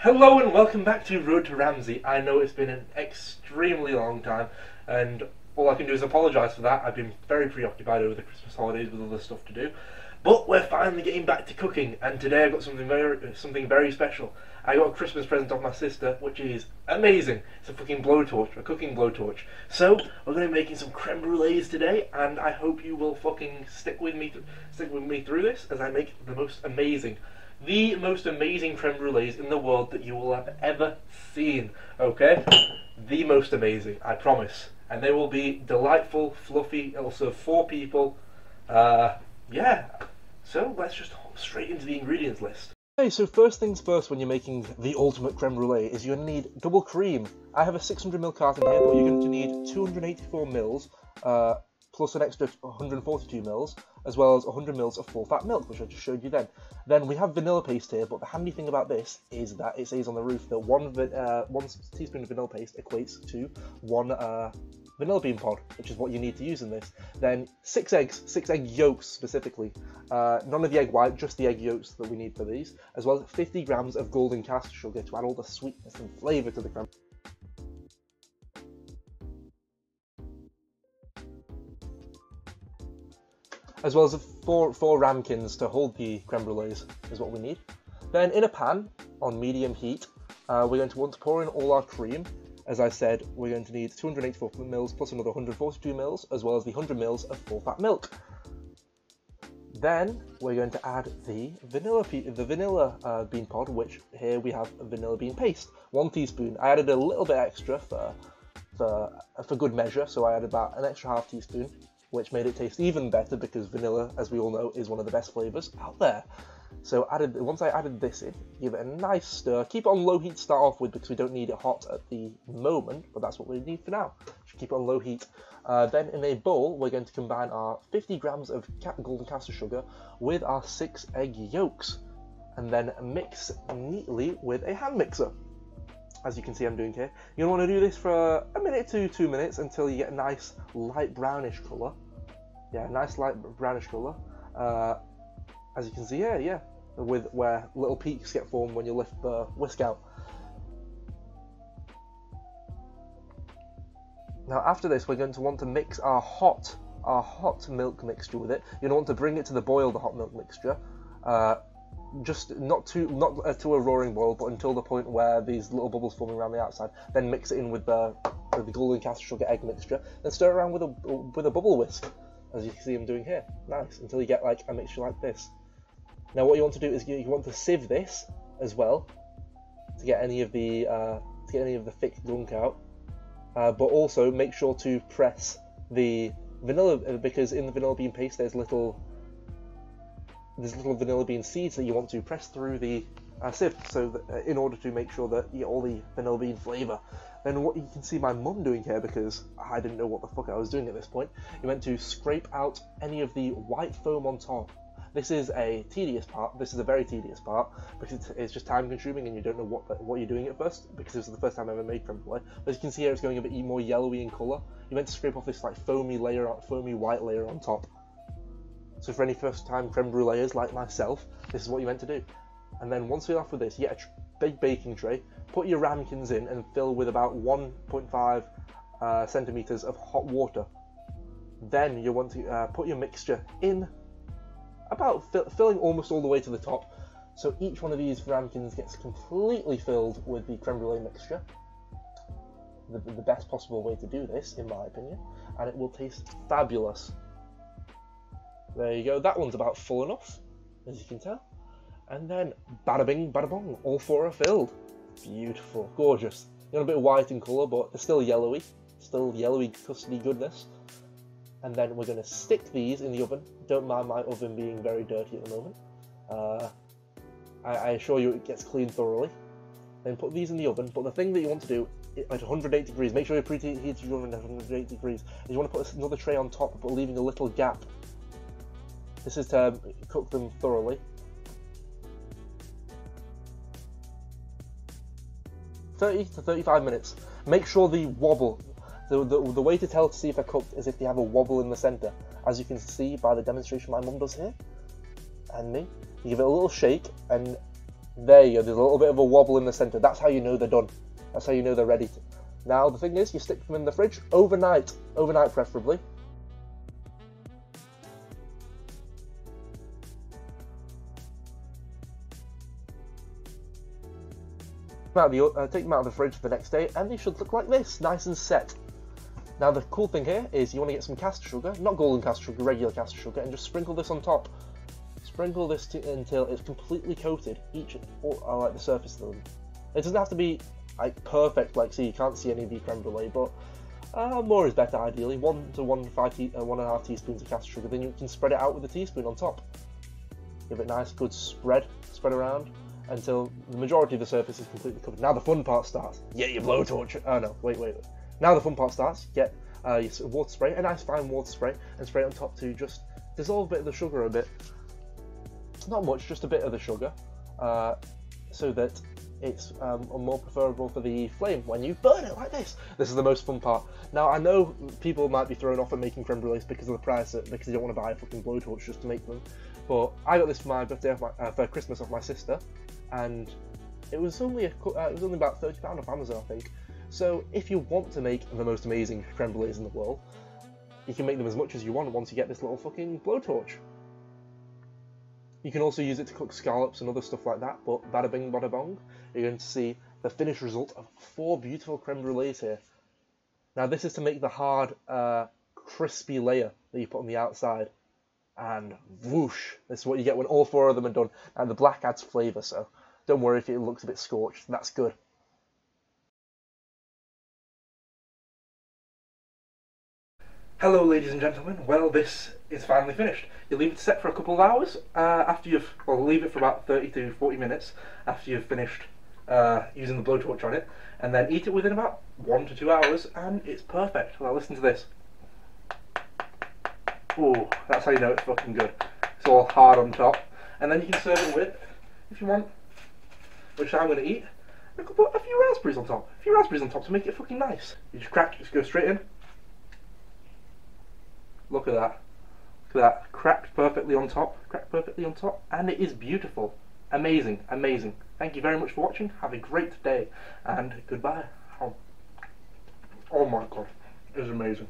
Hello and welcome back to Road to Ramsey. I know it's been an extremely long time, and all I can do is apologise for that. I've been very preoccupied over the Christmas holidays with other stuff to do, but we're finally getting back to cooking. And today I got something very special. I got a Christmas present off my sister, which is amazing. It's a fucking blowtorch, a cooking blowtorch. So we're going to be making some creme brulees today, and I hope you will fucking stick with me through this as I make the most amazing creme brulees in the world that you will have ever seen, okay? The most amazing, I promise. And they will be delightful, fluffy, it'll serve 4 people. Yeah. So let's just hop straight into the ingredients list. Okay, so first things first when you're making the ultimate creme brulee is you're going to need double cream. I have a 600ml carton here, but you're going to need 284 mils, plus an extra 142 mils, as well as 100 mils of full fat milk, which I just showed you then. Then we have vanilla paste here, but the handy thing about this is that it says on the roof that one teaspoon of vanilla paste equates to 1 vanilla bean pod, which is what you need to use in this. Then 6 eggs, 6 egg yolks specifically. None of the egg white, just the egg yolks that we need for these, as well as 50 grams of golden caster sugar to add all the sweetness and flavour to the creme. As well as 4 ramekins to hold the creme brulees is what we need. Then in a pan on medium heat, we're going to want to pour in all our cream. As I said, we're going to need 284 mils plus another 142 mils, as well as the 100 mils of full fat milk. Then we're going to add the vanilla bean pod, which here we have vanilla bean paste, 1 teaspoon. I added a little bit extra for good measure, so I added about an extra half teaspoon, which made it taste even better because vanilla, as we all know, is one of the best flavours out there. So once I added this in, give it a nice stir. Keep it on low heat to start off with because we don't need it hot at the moment, but that's what we need for now. Just keep it on low heat. Then in a bowl, we're going to combine our 50 grams of golden caster sugar with our 6 egg yolks, and then mix neatly with a hand mixer. As you can see I'm doing here. You're going to want to do this for a minute to 2 minutes until you get a nice light brownish colour. Yeah, nice light brownish colour. As you can see here, yeah. With where little peaks get formed when you lift the whisk out. Now after this we're going to want to mix our hot milk mixture with it. You're going to want to bring it to the boil, the hot milk mixture. Just not to a roaring boil, but until the point where these little bubbles forming around the outside. Then mix it in with the golden caster sugar egg mixture. Then stir around with a bubble whisk, as you can see I'm doing here. Nice, until you get like a mixture like this. Now what you want to do is you want to sieve this as well to get any of the thick gunk out. But also make sure to press the vanilla, because in the vanilla bean paste there's little vanilla bean seeds that you want to press through the sieve, so that, in order to make sure that you get all the vanilla bean flavour. Then what you can see my mum doing here, because I didn't know what the fuck I was doing at this point, you meant to scrape out any of the white foam on top. This is a tedious part. This is a very tedious part because it's just time consuming and you don't know what you're doing at first, because this is the first time I ever made creme brulee. But as you can see here, it's going a bit more yellowy in colour. You meant to scrape off this like foamy white layer on top. So for any first time creme brulees like myself, this is what you meant to do. And then once you're off with this, you get a big baking tray, put your ramekins in and fill with about 1.5 centimetres of hot water. Then you want to put your mixture in, about filling almost all the way to the top. So each one of these ramekins gets completely filled with the creme brulee mixture. The best possible way to do this, in my opinion, and it will taste fabulous. There you go, that one's about full enough, as you can tell. And then, bada bing, bada bong, all 4 are filled. Beautiful, gorgeous. Got a bit white in colour, but they're still yellowy custardy goodness. And then we're going to stick these in the oven. Don't mind my oven being very dirty at the moment. I assure you it gets cleaned thoroughly. Then put these in the oven, but the thing that you want to do at 108 degrees, make sure you preheat your oven at 108 degrees, is you want to put another tray on top, but leaving a little gap. This is to cook them thoroughly. 30 to 35 minutes. Make sure the wobble, the way to tell to see if they're cooked is if they have a wobble in the centre. As you can see by the demonstration my mum does here, and me. You give it a little shake, and There you go, there's a little bit of a wobble in the centre. That's how you know they're done. That's how you know they're ready. Now the thing is, you stick them in the fridge overnight preferably. Take them out of the fridge the next day, and they should look like this, nice and set. Now the cool thing here is you want to get some caster sugar, not golden caster sugar, regular caster sugar, and just sprinkle this on top. Sprinkle this until it's completely coated, like the surface of them. It doesn't have to be like perfect, like so you can't see any of the creme brulee, but more is better ideally. 1 to 1.5 teaspoons of caster sugar, then you can spread it out with a teaspoon on top. Give it a nice good spread around until the majority of the surface is completely covered. Now the fun part starts. Get your blowtorch. Oh no, wait. Now the fun part starts. Get your water spray, a nice fine water spray, and spray it on top to just dissolve a bit of the sugar a bit. Not much, just a bit of the sugar, so that it's more preferable for the flame when you burn it like this. This is the most fun part. Now I know people might be thrown off at making creme brulees because of the price, because they don't want to buy a fucking blowtorch just to make them. But I got this for my birthday, for Christmas off my sister, and it was only about £30 off Amazon, I think. So if you want to make the most amazing creme brulees in the world, you can make them as much as you want once you get this little fucking blowtorch. You can also use it to cook scallops and other stuff like that, but bada bing bada bong, you're going to see the finished result of 4 beautiful creme brulees here. Now this is to make the hard, crispy layer that you put on the outside. And whoosh, this is what you get when all 4 of them are done. And the black adds flavour, so don't worry if it looks a bit scorched, that's good. Hello ladies and gentlemen, well this is finally finished. You leave it set for a couple of hours, leave it for about 30 to 40 minutes after you've finished using the blowtorch on it, and then eat it within about 1 to 2 hours, and it's perfect. Now listen to this. Ooh, that's how you know it's fucking good. It's all hard on top, and then you can serve it with, if you want, which I'm going to eat, I could put a few raspberries on top. A few raspberries on top to make it fucking nice. You just go straight in. Look at that. Look at that. Cracked perfectly on top. And it is beautiful. Amazing. Amazing. Thank you very much for watching. Have a great day. And goodbye. Oh my god. It was amazing.